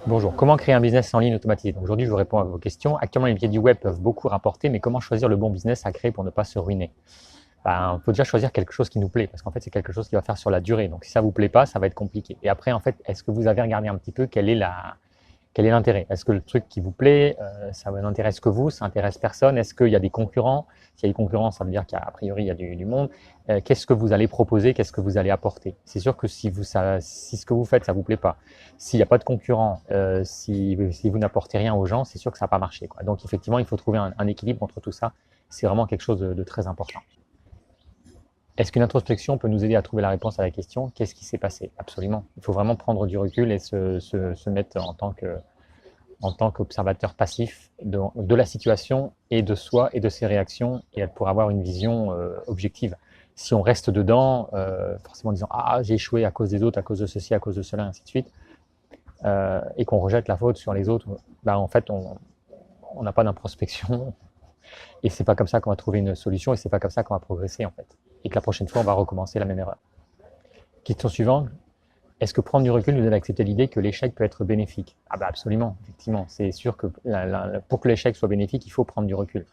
Bonjour, comment créer un business en ligne automatisé? Donc aujourd'hui, je vous réponds à vos questions. Actuellement, les métiers du web peuvent beaucoup rapporter, mais comment choisir le bon business à créer pour ne pas se ruiner? Il faut déjà choisir quelque chose qui nous plaît, parce qu'en fait, c'est quelque chose qui va faire sur la durée. Donc si ça vous plaît pas, ça va être compliqué. Et après, en fait, est-ce que vous avez regardé un petit peu quel est l'intérêt? Est-ce que le truc qui vous plaît, ça n'intéresse que vous, ça intéresse personne? Est-ce qu'il y a des concurrents? S'il y a des concurrents, ça veut dire qu'a priori, il y a du monde. Qu'est-ce que vous allez proposer? Qu'est-ce que vous allez apporter? C'est sûr que si ce que vous faites, ça vous plaît pas, s'il n'y a pas de concurrents, si vous n'apportez rien aux gens, c'est sûr que ça va pas marcher, quoi. Donc effectivement, il faut trouver un équilibre entre tout ça. C'est vraiment quelque chose de très important. Est-ce qu'une introspection peut nous aider à trouver la réponse à la question qu'est-ce qui s'est passé? Absolument. Il faut vraiment prendre du recul et se mettre en tant qu'observateur passif de la situation et de soi et de ses réactions et pour avoir une vision objective. Si on reste dedans, forcément en disant ah j'ai échoué à cause des autres, à cause de ceci, à cause de cela, ainsi de suite, et qu'on rejette la faute sur les autres, en fait on n'a pas d'introspection et c'est pas comme ça qu'on va trouver une solution et c'est pas comme ça qu'on va progresser en fait. Et que la prochaine fois on va recommencer la même erreur. Question suivante. Est-ce que prendre du recul nous aide à accepter l'idée que l'échec peut être bénéfique? Ah bah absolument, effectivement. C'est sûr que pour que l'échec soit bénéfique, il faut prendre du recul.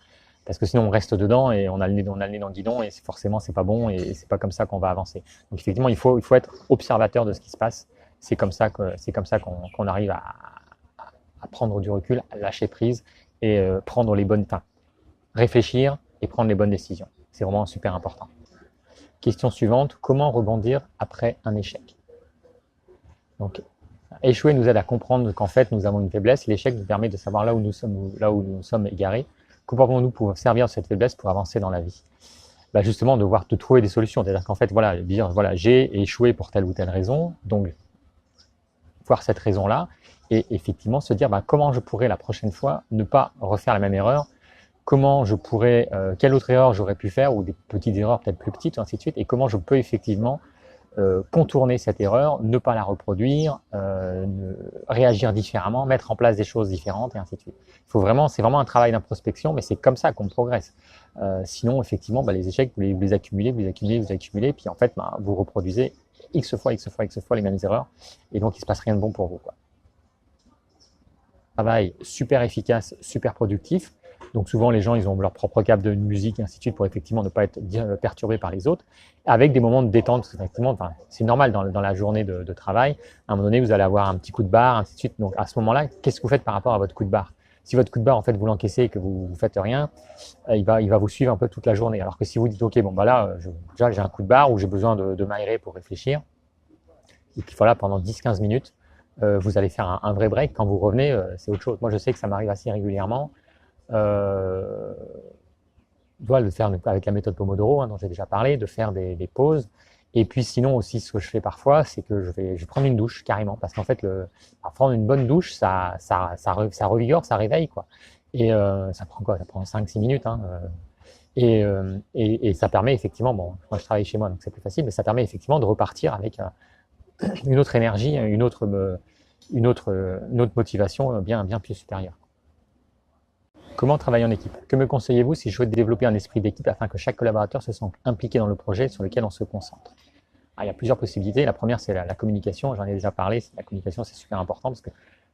Parce que sinon on reste dedans et on a le nez dans le guidon et forcément c'est pas bon et c'est pas comme ça qu'on va avancer. Donc effectivement il faut être observateur de ce qui se passe. C'est comme ça qu'on arrive à prendre du recul, à lâcher prise et prendre les bonnes, réfléchir et prendre les bonnes décisions. C'est vraiment super important. Question suivante, comment rebondir après un échec? Donc, échouer nous aide à comprendre qu'en fait, nous avons une faiblesse. L'échec nous permet de savoir là où nous sommes égarés. Comment pouvons-nous pouvoir servir de cette faiblesse pour avancer dans la vie? Justement, de trouver des solutions. C'est-à-dire qu'en fait, dire, j'ai échoué pour telle ou telle raison. Donc, voir cette raison-là et effectivement se dire, comment je pourrais la prochaine fois ne pas refaire la même erreur? Comment je pourrais, quelle autre erreur j'aurais pu faire ou des petites erreurs peut-être plus petites, ainsi de suite. Et comment je peux effectivement contourner cette erreur, ne pas la reproduire, réagir différemment, mettre en place des choses différentes et ainsi de suite. C'est vraiment un travail d'introspection, mais c'est comme ça qu'on progresse. Sinon, effectivement, les échecs, vous les accumulez, puis en fait, vous reproduisez X fois les mêmes erreurs, et donc il se passe rien de bon pour vous, quoi. Travail super efficace, super productif. Donc souvent les gens ils ont leur propre câble de musique et ainsi de suite pour effectivement ne pas être perturbés par les autres, avec des moments de détente. Effectivement, c'est normal dans la journée de travail. À un moment donné vous allez avoir un petit coup de barre, ainsi de suite. Donc à ce moment-là, qu'est-ce que vous faites par rapport à votre coup de barre? Si votre coup de barre en fait vous l'encaissez et que vous faites rien, il va vous suivre un peu toute la journée. Alors que si vous dites ok déjà j'ai un coup de barre ou j'ai besoin de m'aérer pour réfléchir, et puis voilà pendant 10-15 minutes, vous allez faire un vrai break. Quand vous revenez, c'est autre chose. Moi je sais que ça m'arrive assez régulièrement. Le faire avec la méthode Pomodoro dont j'ai déjà parlé, de faire des pauses. Et puis sinon aussi ce que je fais parfois, c'est que je vais prendre une douche carrément, parce qu'en fait prendre une bonne douche, ça revigore, ça réveille quoi. Et ça prend quoi? Ça prend 5-6 minutes. Et ça permet effectivement, moi je travaille chez moi donc c'est plus facile, mais ça permet effectivement de repartir avec une autre énergie, une autre motivation bien plus supérieure. Comment travailler en équipe? Que me conseillez-vous si je souhaite développer un esprit d'équipe afin que chaque collaborateur se sente impliqué dans le projet sur lequel on se concentre? Il y a plusieurs possibilités. La première, c'est la communication. J'en ai déjà parlé. La communication, c'est super important parce que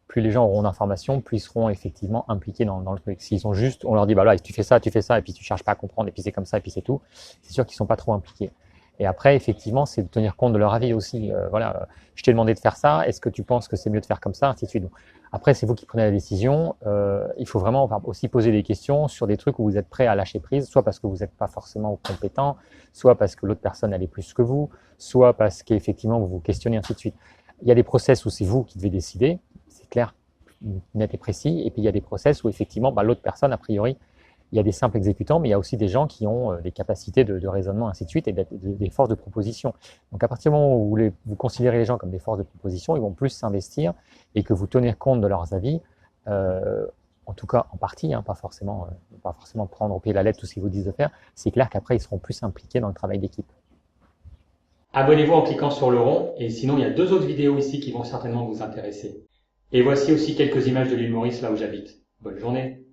plus les gens auront d'informations, plus ils seront effectivement impliqués dans le truc. S'ils sont juste, on leur dit, tu fais ça, et puis tu cherches pas à comprendre, et puis c'est comme ça, et puis c'est tout, c'est sûr qu'ils sont pas trop impliqués. Et après, effectivement, c'est de tenir compte de leur avis aussi. Je t'ai demandé de faire ça, est-ce que tu penses que c'est mieux de faire comme ça, ainsi de suite. Donc, après, c'est vous qui prenez la décision. Il faut vraiment aussi poser des questions sur des trucs où vous êtes prêt à lâcher prise, soit parce que vous n'êtes pas forcément compétent, soit parce que l'autre personne elle est plus que vous, soit parce qu'effectivement vous vous questionnez, ainsi de suite. Il y a des process où c'est vous qui devez décider, c'est clair, net et précis, et puis il y a des process où effectivement l'autre personne, a priori, il y a des simples exécutants, mais il y a aussi des gens qui ont des capacités de raisonnement, ainsi de suite, et des forces de proposition. Donc à partir du moment où vous considérez les gens comme des forces de proposition, ils vont plus s'investir et que vous tenez compte de leurs avis, en tout cas en partie, pas forcément prendre au pied de la lettre tout ce qu'ils vous disent de faire, c'est clair qu'après ils seront plus impliqués dans le travail d'équipe. Abonnez-vous en cliquant sur le rond, et sinon il y a 2 autres vidéos ici qui vont certainement vous intéresser. Et voici aussi quelques images de l'île Maurice là où j'habite. Bonne journée!